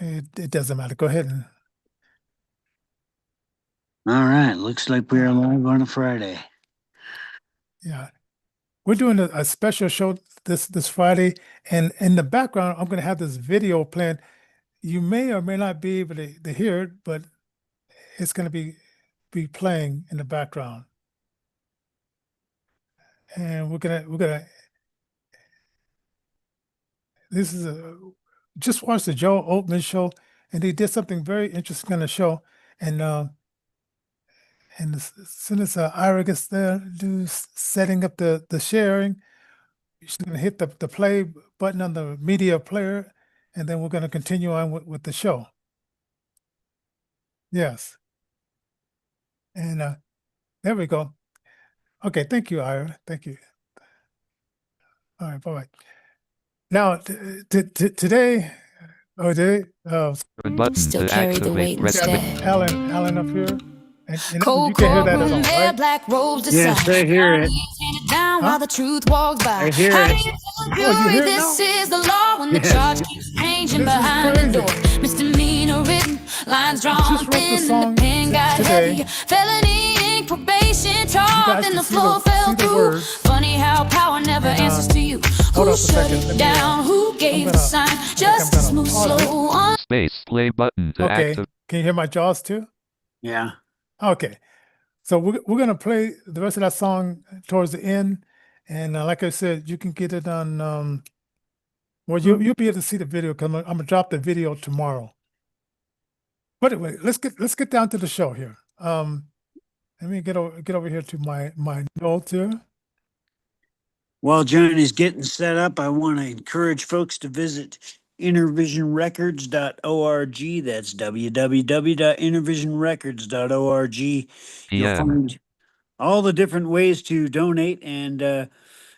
It doesn't matter. Go ahead and All right, looks like we are live on a Friday. yeah. We're doing a special show this Friday, and in the background, I'm going to have this video playing. You may or may not be able to hear it, but it's going to be playing in the background, and we're gonna. This is a just watched the Joe Oatman show, and he did something very interesting on the show, and as soon as Ira gets there, setting up the sharing. She's going to hit the play button on the media player, and then we're going to continue on with the show. Yes. And there we go. Okay. Thank you, Ira. Thank you. All right. Bye-bye. Now, today, button still to carry the activate weight instead. Alan up here. And Cold you can hear that at all, courtroom, hair, right? black robes Yes, decide. I hear it. Down while the truth walks by. I hear How it. do you tell a Oh, you jury hear it this now? is the law when the Yes. charge keeps changing This is behind the crazy. door? Misdemeanor written, lines drawn just wrote the thin, song and the pen got today. heavy. Felony ink, probation, guys charged, can and the see floor the- fell see the through. words. Funny how power never And, answers to you. hold Who up a shut second. it Let me, down? Who gave the gonna- sign? I think I'm Justice gonna moves pause it. slow on. space play button to Okay. activate. Can you hear my jaws too? Yeah. Okay. So we're gonna play the rest of that song towards the end, and like I said, you can get it on. Well, you'll be able to see the video because I'm gonna drop the video tomorrow. But anyway, let's get down to the show here. Let me get over here to my notes here. While Johnny's getting set up, I want to encourage folks to visit innervisionrecords.org. That's www.innervisionrecords.org. You'll PM. find all the different ways to donate and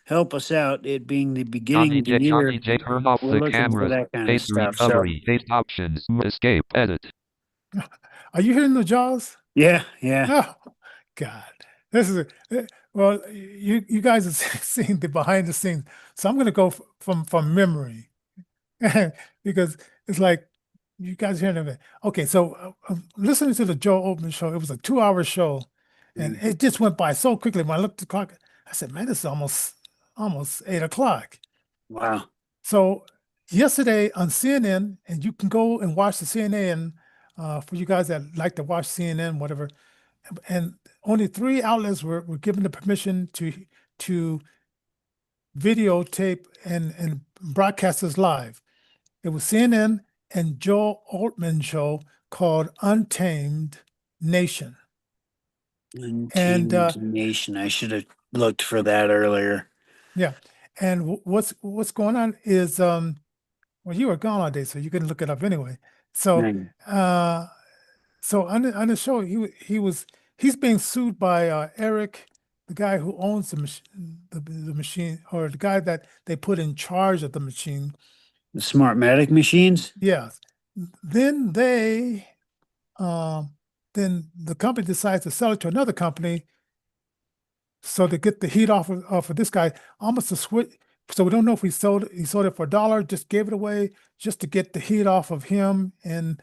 help us out. It being the beginning of the year, Johnny J, turn off we're the looking for cameras. that kind of Face stuff. So, recovery. Face options. Escape. Edit. Are you hearing the jaws? yeah. Oh, God, this is well. You guys are seeing the behind the scenes, so I'm gonna go from memory because it's like you guys hearing it. Okay, so listening to the Joe Oatman show, it was a 2-hour show, and it just went by so quickly. When I looked at the clock, I said, "Man, this is almost 8 o'clock." Wow. So yesterday on CNN, and you can go and watch the CNN for you guys that like to watch CNN, whatever. And only 3 outlets were given the permission to videotape and broadcast this live. It was CNN and Joe Altman show called Untamed Nation. Untamed Nation. I should have looked for that earlier. Yeah. And what's going on is well, you were gone all day, so you couldn't look it up anyway. So so on the show, he's being sued by Eric, the guy who owns the machine, or the guy that they put in charge of the machine. The Smartmatic machines? Yes. Then then the company decides to sell it to another company. So to get the heat off of this guy, almost a switch. So we don't know if he sold it for $1, just gave it away just to get the heat off of him and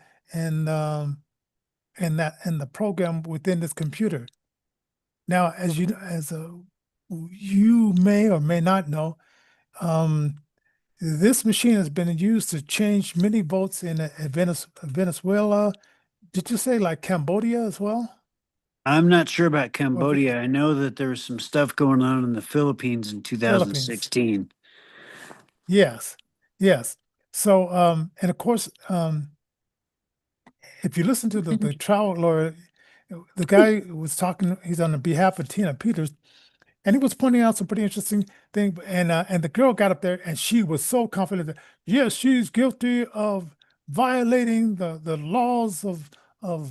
the program within this computer. Now, as you may or may not know, this machine has been used to change many votes in Venezuela. Did you say like Cambodia as well? I'm not sure about Cambodia. I know that there was some stuff going on in the Philippines in 2016. Yes. So, and of course, if you listen to the trial lawyer, the guy was talking, he's on the behalf of Tina Peters, and he was pointing out some pretty interesting thing. And the girl got up there and she was so confident that, yes, she's guilty of violating the laws of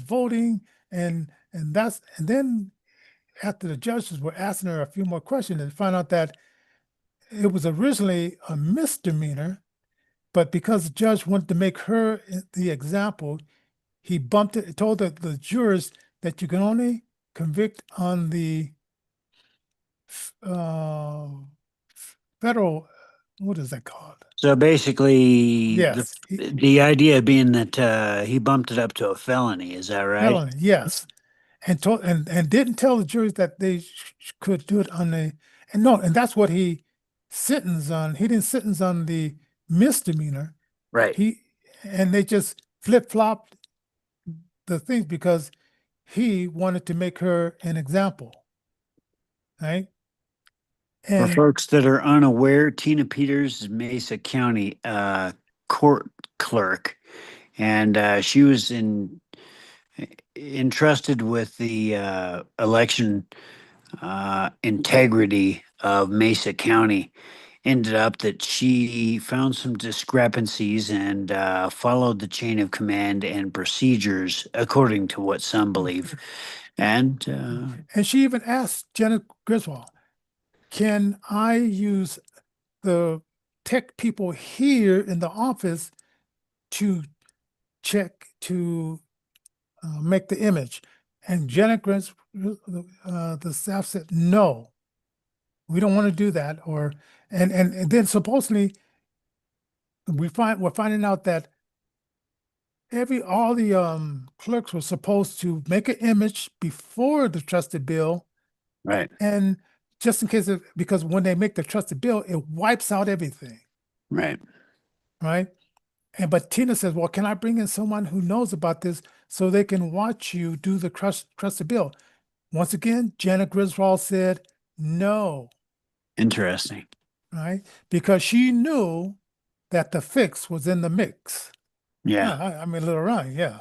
voting. And then after the judges were asking her a few more questions and found out that it was originally a misdemeanor, but because the judge wanted to make her the example, he bumped it, told the jurors that you can only convict on the federal what is that called? So basically, Yes, the idea being that he bumped it up to a felony. Is that right? felony. Yes, and told and didn't tell the juries that they could do it on the and no, and that's what he sentenced on. He didn't sentence on the misdemeanor. Right. And they just flip flopped the things because he wanted to make her an example, right? For And folks that are unaware, Tina Peters is Mesa County court clerk, and she was entrusted with the election integrity of Mesa County. Ended up that she found some discrepancies and followed the chain of command and procedures according to what some believe. And she even asked Janet Griswold, "Can I use the tech people here in the office to check to make the image?" And Janet the staff said, "No, we don't want to do that." Or and then supposedly we're finding out that all the clerks were supposed to make an image before the trusted bill, right, and just in case because when they make the trusted bill, it wipes out everything, right. And but Tina says, "Well, can I bring in someone who knows about this so they can watch you do the trusted bill?" Once again, Janet Griswold said no, Interesting. right? Because she knew that the fix was in the mix. Yeah. I mean, a little right, yeah.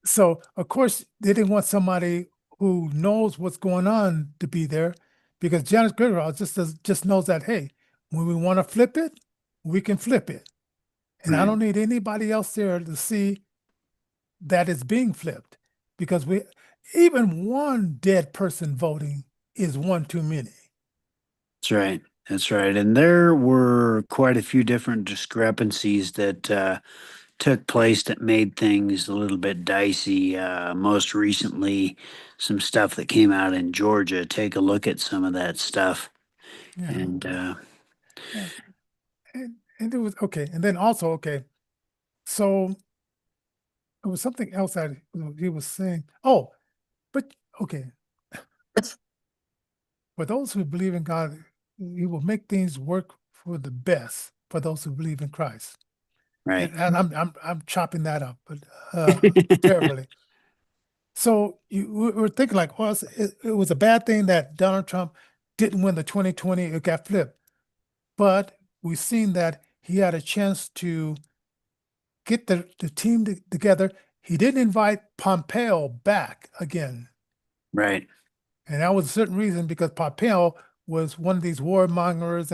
So, of course, they didn't want somebody who knows what's going on to be there because Janet Griswold just knows that, hey, when we want to flip it, we can flip it. And I Right. don't need anybody else there to see that it's being flipped because even one dead person voting is one too many. That's right. That's right. And there were quite a few different discrepancies that took place that made things a little bit dicey. Most recently, some stuff that came out in Georgia. Take a look at some of that stuff. Yeah. And And it was okay. And then also, okay, so it was something else that he was saying. Oh, but okay. For those who believe in God, he will make things work for the best for those who believe in Christ. right. And I'm chopping that up, but terribly. So we're thinking like, well, it was a bad thing that Donald Trump didn't win the 2020, it got flipped. But we've seen that he had a chance to get the team together. He didn't invite Pompeo back again. Right. And that was a certain reason because Pompeo was one of these warmongers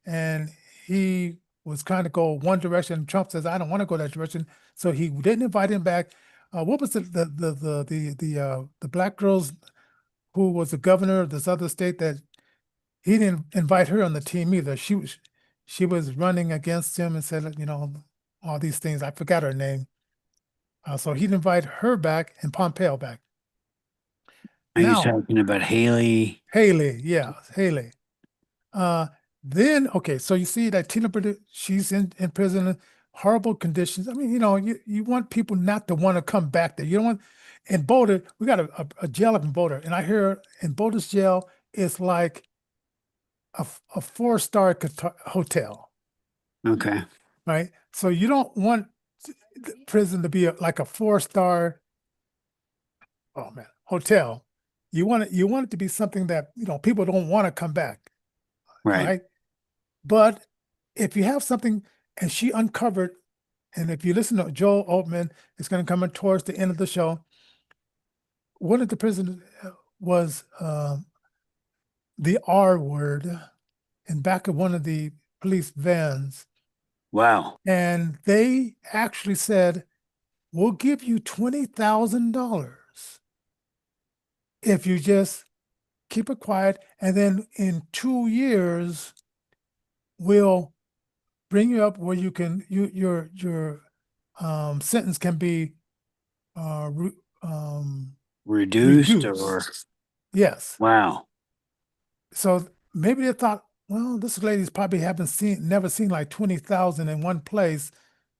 and he was trying to go one direction. Trump says, "I don't want to go that direction." So he didn't invite him back. What was the black girls who was the governor of this other state that he didn't invite her on the team either. She was running against him and said, all these things. I forgot her name. So he didn't invite her back and Pompeo back. Are you Now, talking about Haley? Haley, yeah, Haley. Then, okay, so you see that Tina Burner, she's in prison, horrible conditions. I mean, you want people not to want to come back there. You don't want, in Boulder, we got a jail up in Boulder, and I hear in Boulder's jail, it's like a 4-star hotel, Okay. right? So you don't want the prison to be like a 4-star, oh man, hotel. You want it to be something that, people don't want to come back. Right. But if you have something, and she uncovered, and if you listen to Joel Altman, it's going to come in towards the end of the show. One of the prisoners was the R word in back of one of the police vans. Wow. And they actually said, "We'll give you $20,000 if you just keep it quiet. And then in 2 years, we'll bring you up where you can your sentence can be Reduced reduced." or Yes. wow. So maybe they thought, well, this lady's probably never seen like 20,000 in one place.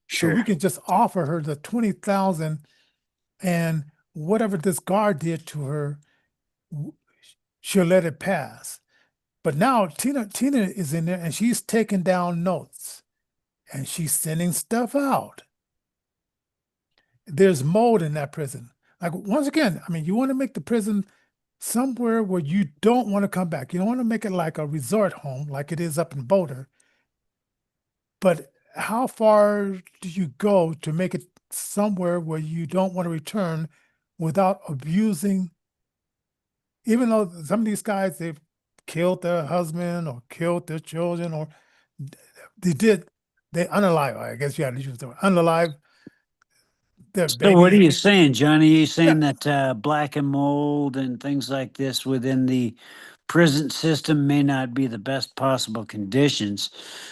So we Sure. can just offer her the 20,000, and whatever this guard did to her, w- she'll let it pass. But now Tina is in there and she's taking down notes and she's sending stuff out. There's mold in that prison. Like, once again, I mean, you want to make the prison somewhere where you don't want to come back. You don't want to make it like a resort home like it is up in Boulder. But how far do you go to make it somewhere where you don't want to return without abusing? Even though some of these guys, they've killed their husband or killed their children, or they unalive, I guess you had to use the word, unalive their So what are you babies. saying, Johnny? Are you saying Yeah, that black and mold and things like this within the prison system may not be the best possible conditions?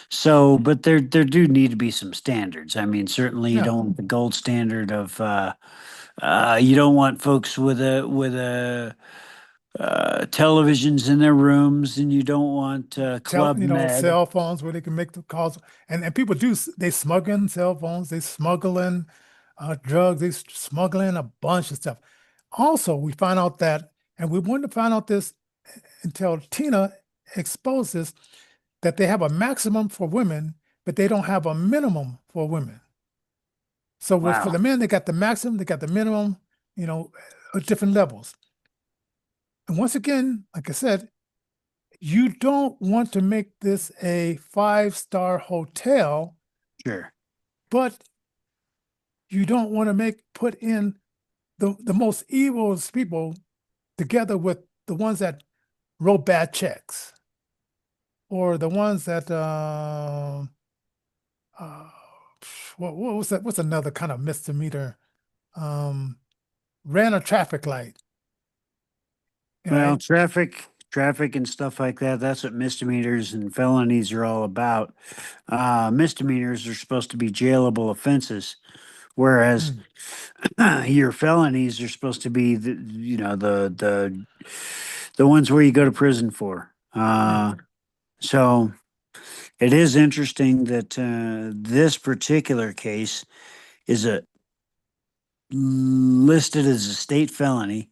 So, but there do need to be some standards. I mean, certainly you yeah. don't want the gold standard of you don't want folks with a televisions in their rooms, and you don't want Club Med. Cell phones where they can make the calls. And people they smuggle in cell phones, they smuggle in drugs, they smuggle in a bunch of stuff. Also, we find out that, and we wouldn't find out this until Tina exposes that they have a maximum for women, but they don't have a minimum for women. So for Wow. the men, they got the maximum, they got the minimum, at different levels. And once again, like I said, you don't want to make this a 5-star hotel, Sure. but you don't want to put in the most evil people together with the ones that wrote bad checks, or the ones that what was that? What's another kind of misdemeanor? Ran a traffic light. Well, traffic and stuff like that, that's what misdemeanors and felonies are all about. Misdemeanors are supposed to be jailable offenses, whereas your felonies are supposed to be the ones where you go to prison for. So it is interesting that this particular case is listed as a state felony.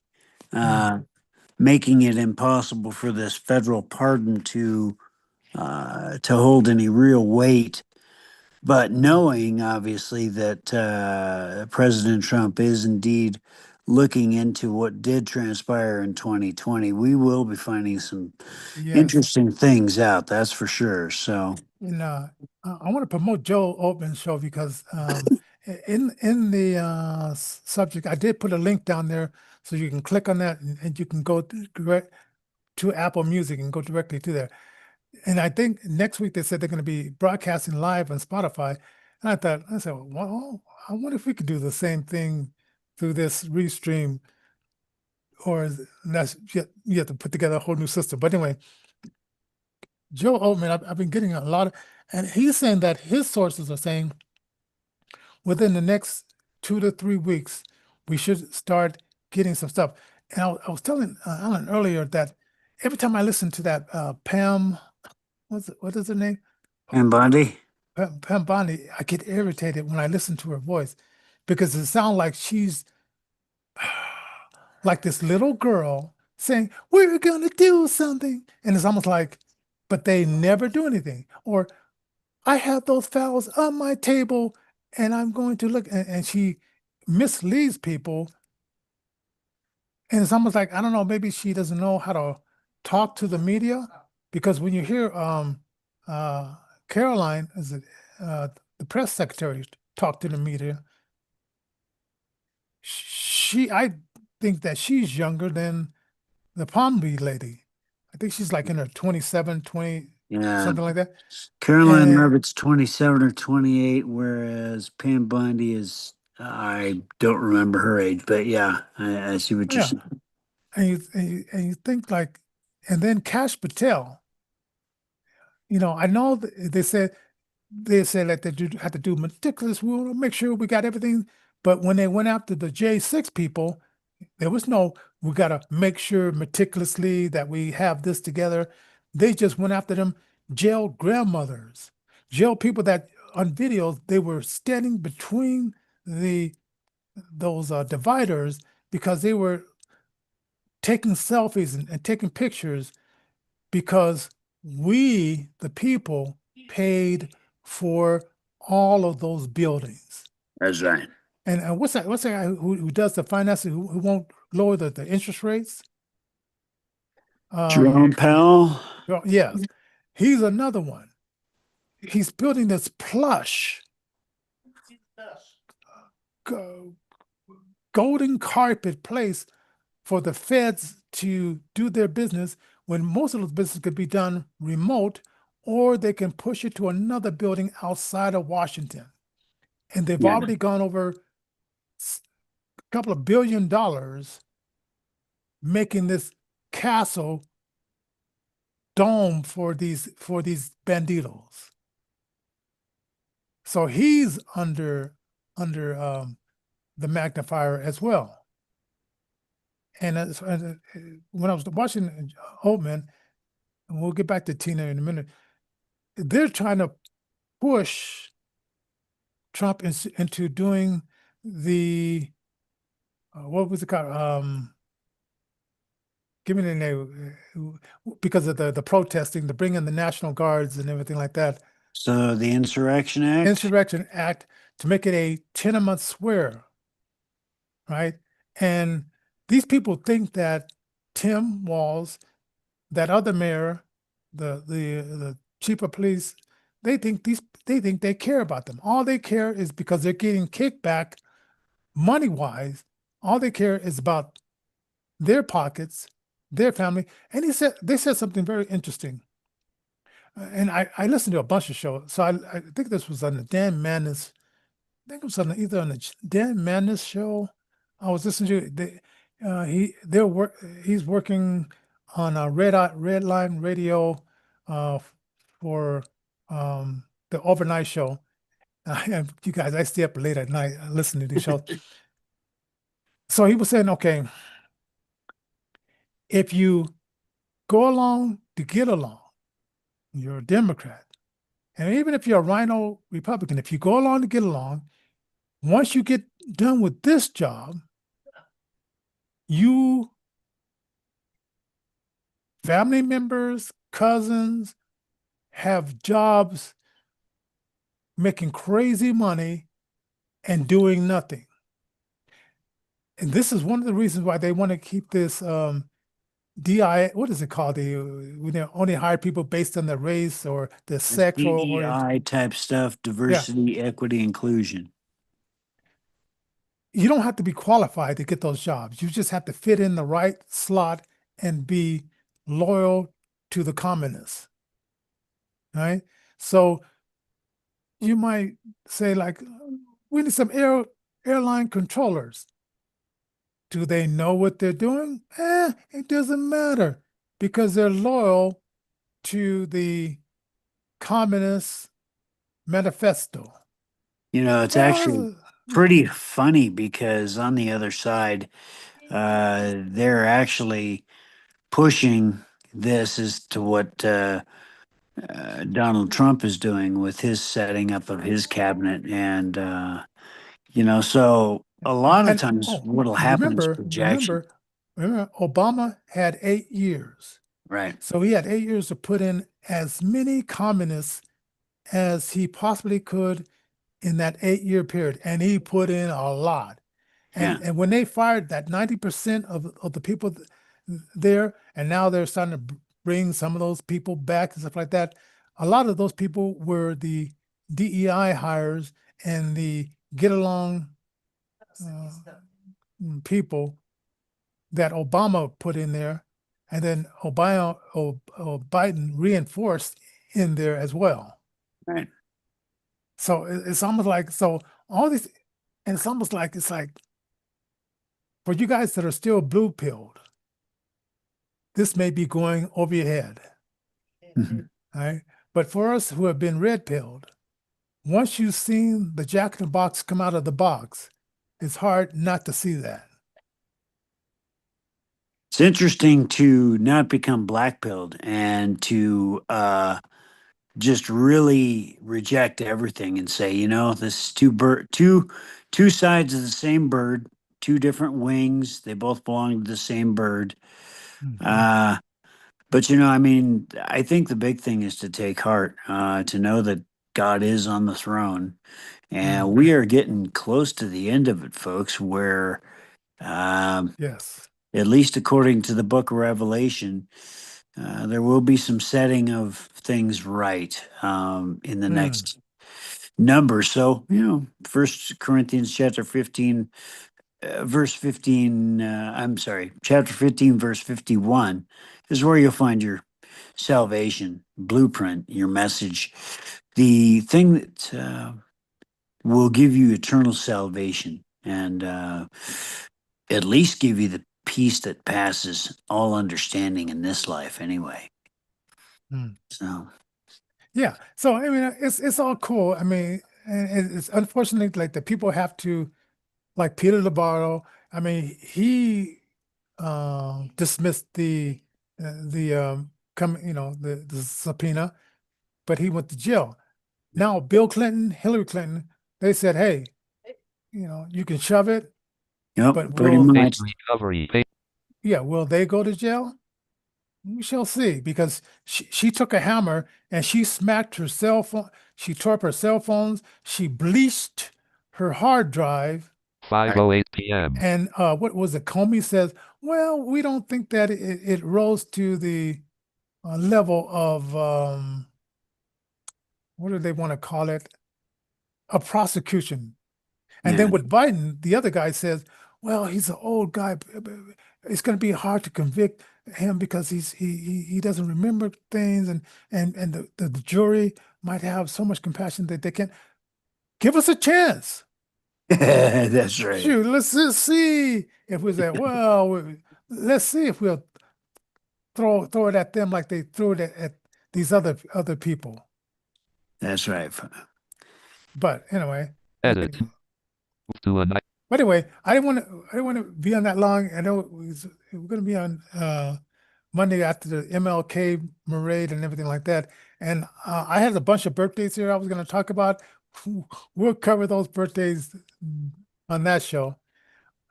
Making it impossible for this federal pardon to hold any real weight. But knowing, obviously, that President Trump is indeed looking into what did transpire in 2020, we will be finding some Yes. interesting things out. That's for sure. So, And I want to promote Joe Oatman's show because in the subject, I did put a link down there so you can click on that and you can go direct to Apple Music and go directly to there. And I think next week they said they're going to be broadcasting live on Spotify. And I said, well, I wonder if we could do the same thing through this restream, or you have to put together a whole new system. But anyway, Joe Oatman, I've been getting a lot of, and he's saying that his sources are saying within the next 2 to 3 weeks, we should start getting some stuff. And I was telling Alan earlier that every time I listen to that Pam, what is her name? and Bundy, Pam Bondi, I get irritated when I listen to her voice because it sounds like she's like this little girl saying, "We're gonna do something," and it's almost like, but they never do anything. Or, "I have those files on my table, and I'm going to look," and she misleads people. And it's almost like, I don't know, maybe she doesn't know how to talk to the media, because when you hear Caroline, the press secretary, talk to the media, I think that she's younger than the Palm Beach lady. I think she's like in her 27, 20, yeah, something like that. Caroline And- Leavitt's 27 or 28, whereas Pam Bundy is, I don't remember her age, but yeah, I see what you're Yeah. saying. And you think like, and then Cash Patel, I know they said that they have to do meticulous. We want to make sure we got everything. But when they went after the J6 people, there was no, we got to make sure meticulously that we have this together. They just went after them jail grandmothers, jail people that on videos they were standing between those dividers because they were taking selfies and taking pictures because we, the people, paid for all of those buildings. That's right. And what's that? What's that guy who does the financing who won't lower the interest rates? Jerome Powell. Well, yes, he's another one. He's building this plush golden carpet place for the feds to do their business when most of those business could be done remote, or they can push it to another building outside of Washington. And they've Yeah. already gone over a couple of $1 billion making this castle dome for these banditos. So he's under the magnifier as well. And when I was watching Oldman, and we'll get back to Tina in a minute, they're trying to push Trump into doing the what was it called? Give me the name, because of the protesting, to bring in the National Guards and everything like that. So the Insurrection Act. Insurrection Act, to make it a 10-a-month swear, right? And these people think that Tim Walz, that other mayor, the chief of police, they think they care about them. All they care is because they're getting kickback money-wise. All they care is about their pockets, their family. And they said something very interesting. And I listened to a bunch of shows. So I think this was on the Dan Maness. I think it was either on the Dan Maness show. I was listening to he's working on a red line radio for the overnight show. And you guys, I stay up late at night listening to these shows. So he was saying, okay, if you go along to get along, you're a Democrat. And even if you're a rhino Republican, if you go along to get along, once you get done with this job, you, family members, cousins, have jobs making crazy money and doing nothing. And this is one of the reasons why they want to keep this DI, what is it called? When they only hire people based on their race or their sexual DEI type stuff, diversity, equity, inclusion. You don't have to be qualified to get those jobs. You just have to fit in the right slot and be loyal to the communists, right? So you might say, like, we need some airline controllers. Do they know what they're doing? It doesn't matter, because they're loyal to the Communist Manifesto. You know, it's actually pretty funny because on the other side, they're actually pushing this as to what Donald Trump is doing with his setting up of his cabinet. And, so a lot of times what'll happen is projection. Remember, Obama had 8 years. Right. So he had 8 years to put in as many communists as he possibly could in that 8-year period. And he put in a lot. And when they fired that 90% of the people there, and now they're starting to bring some of those people back and stuff like that, a lot of those people were the DEI hires and the get along people that Obama put in there, and then Biden reinforced in there as well. Right. So it's almost like, all these, and it's almost like, it's like, for you guys that are still blue pilled, this may be going over your head. Mm-hmm. Right? But for us who have been red pilled, once you've seen the Jack in the Box come out of the box, it's hard not to see that. It's interesting to not become black pilled and to just really reject everything and say, this is two sides of the same bird, two different wings. They both belong to the same bird. Mhm. But I mean, I think the big thing is to take heart, to know that God is on the throne, and we are getting close to the end of it, folks. Where, Yes. at least according to the Book of Revelation, there will be some setting of things right in the next number. So, First Corinthians chapter 15, verse 15. I'm sorry, chapter 15, verse 51 is where you'll find your salvation blueprint, your message, the thing that will give you eternal salvation and at least give you the peace that passes all understanding in this life anyway. So Yeah. So I mean, it's all cool. I mean, and it's unfortunate like the people have to, like Peter Lobardo. I mean, he dismissed the subpoena, but he went to jail. Now Bill Clinton, Hillary Clinton, they said, hey, you can shove it, yep, but pretty will much. Recovery. will they go to jail? We shall see, because she took a hammer and she smacked her cell phone. She tore up her cell phones. She bleached her hard drive. 5:08 p.m. And what was it? Comey says, well, we don't think that it rose to the level of, what do they want to call it? A prosecution. And then Yeah. with Biden, the other guy says, well, he's an old guy. It's going to be hard to convict him because he doesn't remember things, and the jury might have so much compassion that they can't give us a chance. That's right. Shoot, let's just see if we say, well, let's see if we'll throw it at them like they threw it at these other people. That's right. But anyway, Edit. To a night. but anyway, I didn't want to be on that long. I know we're going to be on Monday after the MLK parade and everything like that. And I had a bunch of birthdays here I was going to talk about. We'll cover those birthdays on that show.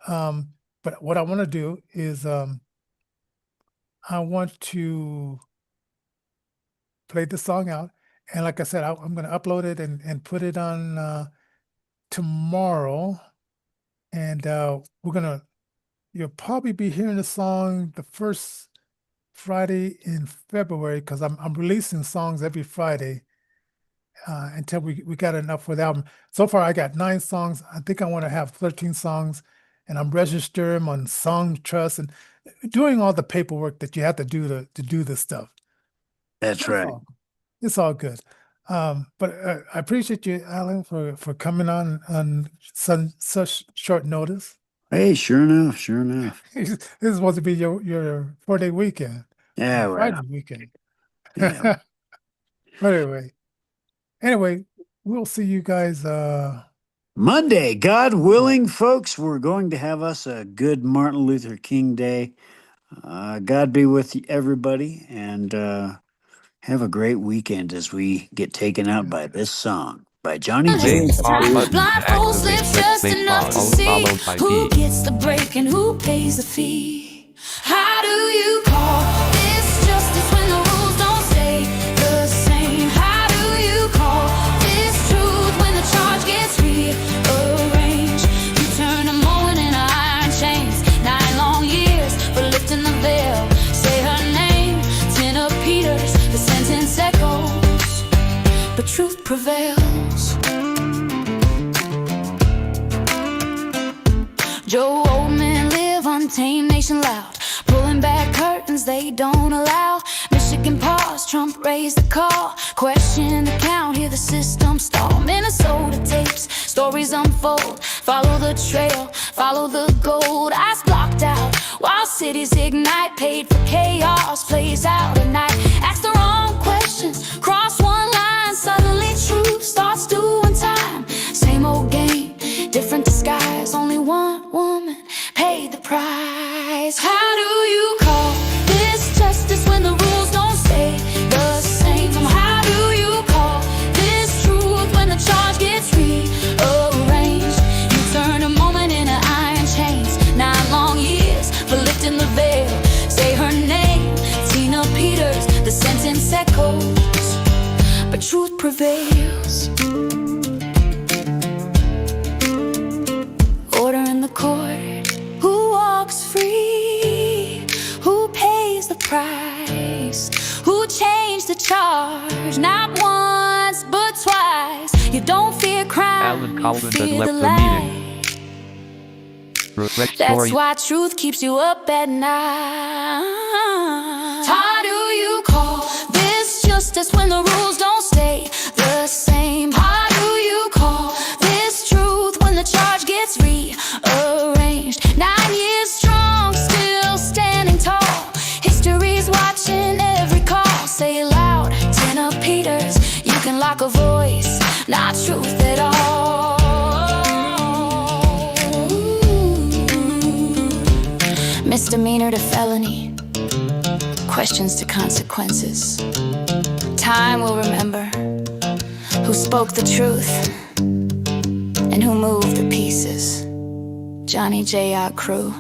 But what I want to do is I want to play the song out. And like I said, I'm going to upload it and put it on tomorrow. And you'll probably be hearing the song the first Friday in February, because I'm releasing songs every Friday until we got enough for the album. So far, I got 9 songs. I think I want to have 13 songs, and I'm registering them on Song Trust and doing all the paperwork that you have to do to do this stuff. That's right. It's all good. But I appreciate you, Alan, for coming on such short notice. Hey, sure enough. This is supposed to be your 4-day weekend. Yeah, right. Friday weekend. Yeah. But anyway, we'll see you guys. Monday, God willing, folks, we're going to have us a good Martin Luther King Day. God be with everybody, and have a great weekend as we get taken out by this song by Johnnie. Blindfold slips just enough to see who gets the break and who pays the fee. How do you call this justice when the rules don't stay the same? How do you call this truth when the charge gets rearranged? You turn a moment into iron chains. 9 long years for lifting the veil. Say her name, 10 of Peter's, the sentence echoes, but truth prevails. Joe Oldman live untamed, nation loud, pulling back curtains they don't allow. Michigan pause, Trump raised the call, question the count, hear the system stall. Minnesota tapes, stories unfold, follow the trail, follow the gold. Eyes blocked out while cities ignite, paid for chaos, plays out at night. Ask the wrong questions, cross one line, suddenly truth starts doing time. Same old game, different disguise, only one woman paid the price. How do you call this justice when the rules don't stay the same? How do you prevails. Order in the court. Who walks free? Who pays the price? Who changed the charge? Not once, but twice. You don't fear crime, Alan you Collins has fear left the the meeting. light. Refresh That's story. why truth keeps you up at night. How do you call this justice when the rules don't stay the same? How do you call this truth when the charge gets rearranged? 9 years strong, still standing tall. History's watching every call. Say it loud, Tina Peters. You can lock a voice, not truth at all. Misdemeanor to felony, questions to consequences. Time will remember who spoke the truth and who moved the pieces. Johnnie J. Krew.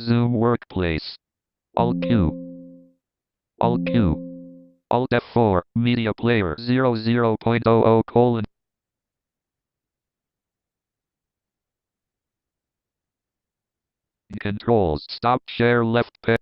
Zoom Workplace. Alt Q. Alt Q. Alt F4. Media Player 00.00 colon. Controls. Stop share left pen.